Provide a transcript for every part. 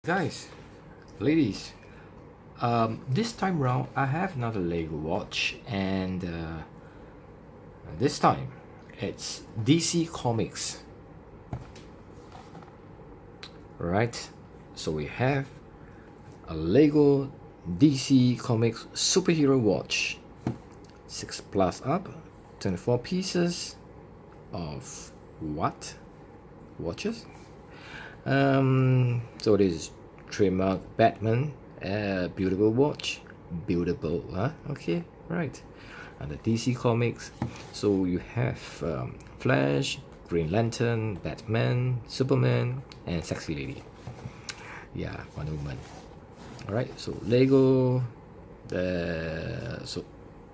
Guys, ladies, this time round I have another Lego watch, and this time it's DC Comics. Right, so we have a Lego DC Comics superhero watch, 6 plus up, 24 pieces of what? Watches? So this is trademark Batman, buildable watch, buildable, huh? Okay, right. And the DC Comics, so you have Flash, Green Lantern, Batman, Superman, and Sexy Lady. Yeah, Wonder Woman. Alright, so Lego, so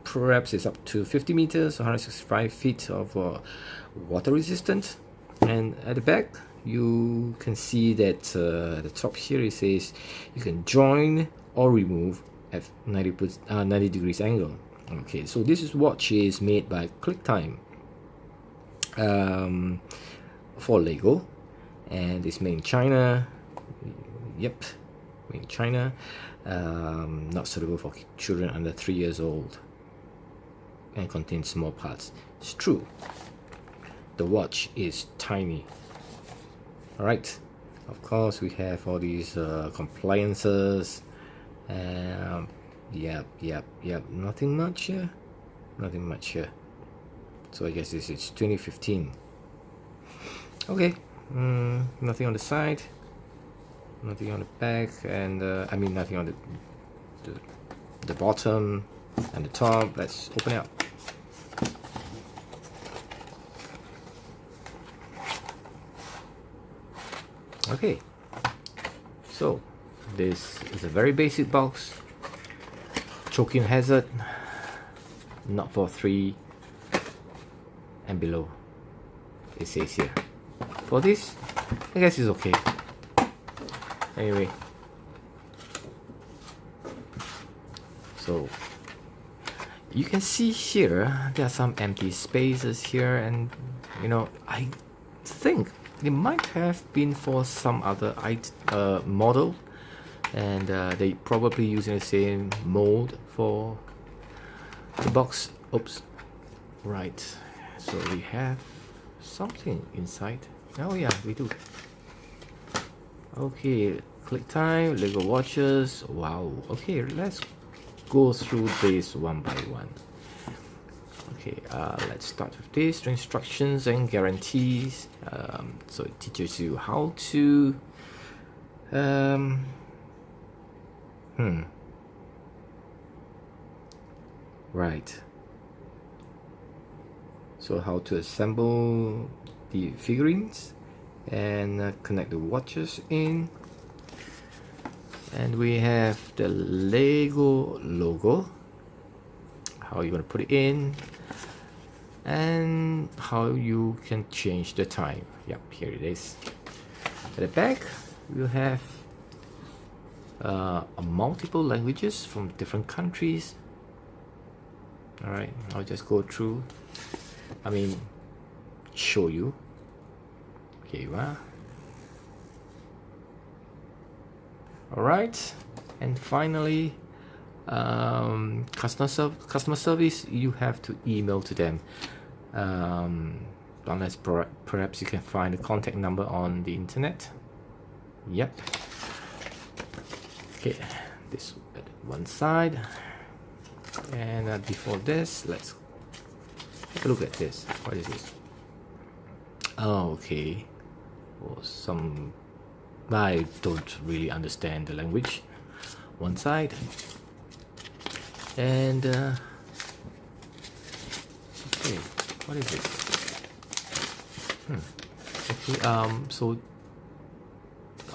perhaps it's up to 50 meters, 165 feet of water resistant. And at the back, you can see that the top here it says you can join or remove at 90 degrees angle. Okay, so this watch is made by Clictime for Lego, and it's made in China. Yep, made in China. Not suitable for children under 3 years old, and contains small parts. It's true, the watch is tiny. Alright, of course we have all these compliances. Yep, nothing much here. So I guess this is 2015. Okay, nothing on the side, nothing on the back, and I mean nothing on the bottom and the top. Let's open it up. Okay, so this is a very basic box. Choking hazard, not for 3 and below, it says here. For this, I guess it's okay. Anyway, so you can see here there are some empty spaces here, and you know, I think it might have been for some other model, and they probably using the same mold for the box. Oops, right, so we have something inside. Oh yeah, we do. Okay, Clictime, Lego watches. Wow. Okay, let's go through this one by one. Okay, let's start with this, the instructions and guarantees. So it teaches you how to right, so how to assemble the figurines and connect the watches in. And we have the Lego logo, how you're gonna put it in, and how you can change the time. Yep, here it is. At the back, you have multiple languages from different countries. All right, I'll just go through. I mean, show you. Here you are. All right, and finally, customer service. You have to email to them, unless perhaps you can find the contact number on the internet. Yep. Okay, this at one side, and before this, let's take a look at this. What is this? Oh, okay. Or some, I don't really understand the language. One side, and okay, what is this? Okay, so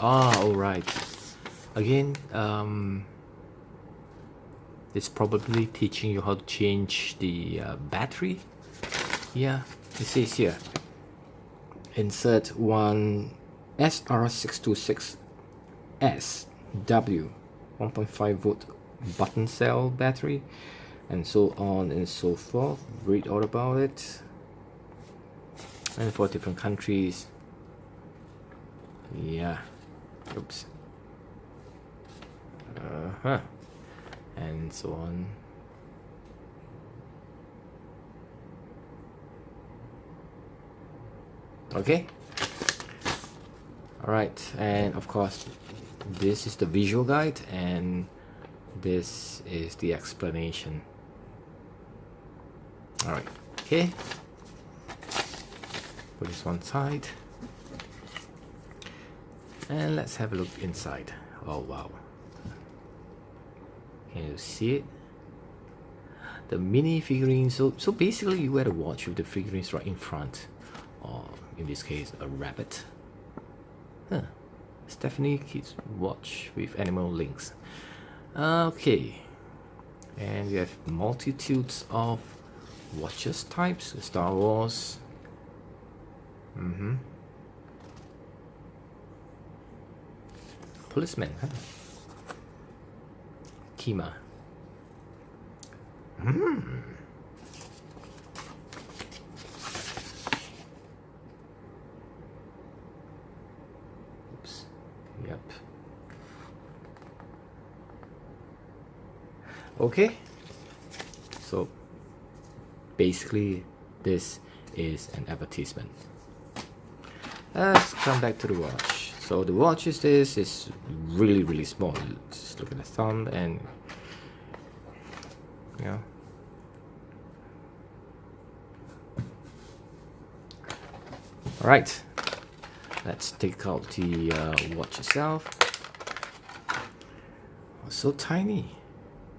all right. Again, it's probably teaching you how to change the battery. Yeah, it says here, insert one SR626 SW 1.5 volt button cell battery, and so on and so forth. Read all about it. And for different countries, yeah. Oops. and so on. Okay. Alright, and of course this is the visual guide and this is the explanation. Alright, okay. Put this one side. And let's have a look inside. Oh wow. Can you see it? The mini figurines. So basically you wear the watch with the figurines right in front. Or in this case, a rabbit. Huh. Stephanie Kids watch with animal links. Okay. And we have multitudes of watches types. Star Wars. Policeman, huh? Kima. Oops. Yep. Okay. So basically this is an advertisement. Let's come back to the watch. So the watch is really small. Just look at the thumb and yeah. Alright, let's take out the watch itself. Oh, so tiny,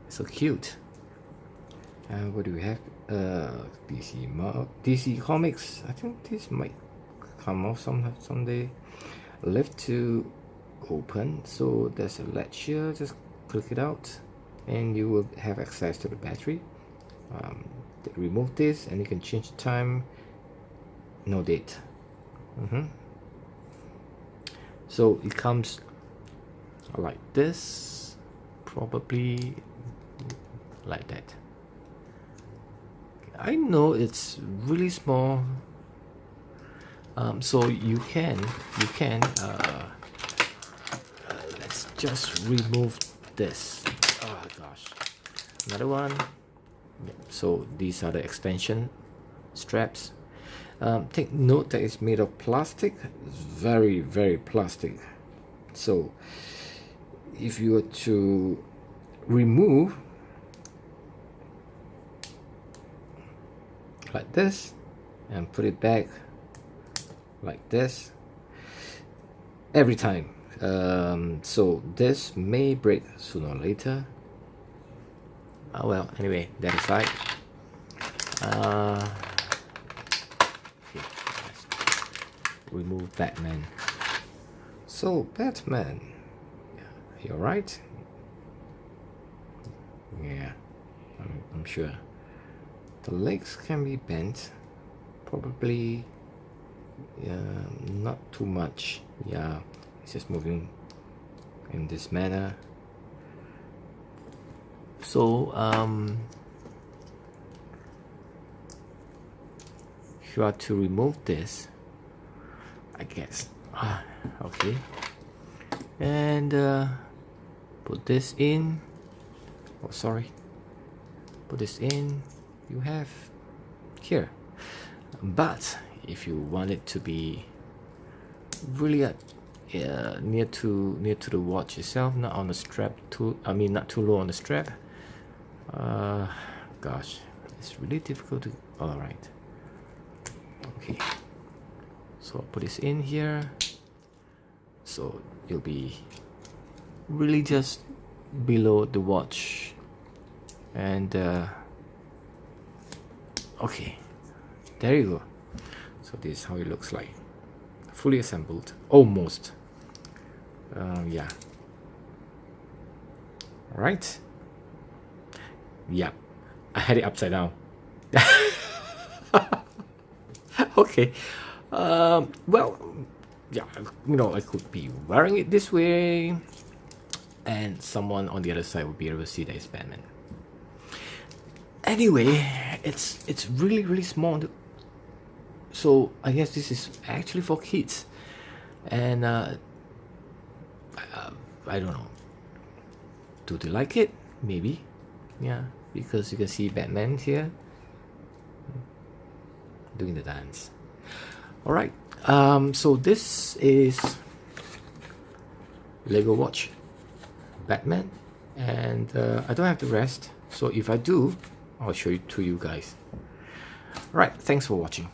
so cute. What do we have? DC Comics. I think this might come off someday. Left to open, so there's a latch here. Just click it out and you will have access to the battery. Remove this and you can change the time. No date. So it comes like this, probably like that. I know it's really small, so you can let's just remove this. Oh gosh, another one. So these are the extension straps. Take note that it's made of plastic, very plastic. So if you were to remove like this and put it back like this every time, so this may break sooner or later. Well, anyway, that aside, remove Batman. So Batman, you're right. Yeah, I'm sure. The legs can be bent, probably not too much. Yeah, it's just moving in this manner. So if you are to remove this, I guess, okay, and put this in. Oh, sorry. Put this in. You have here. But if you want it to be really near to the watch itself, not on the strap not too low on the strap. Gosh, it's really difficult to. All right. Okay. So I'll put this in here. So it'll be really just below the watch, and okay, there you go. So this is how it looks like, fully assembled, almost. Yeah. All right. Yeah, I had it upside down. Okay. Well, yeah, I could be wearing it this way, and someone on the other side would be able to see that it's Batman. Anyway, it's really small. So I guess this is actually for kids, and I don't know, Do they like it? Maybe. Yeah, because you can see Batman here doing the dance. Alright, so this is Lego watch Batman, and I don't have the rest, so if I do, I'll show it to you guys. Alright, thanks for watching.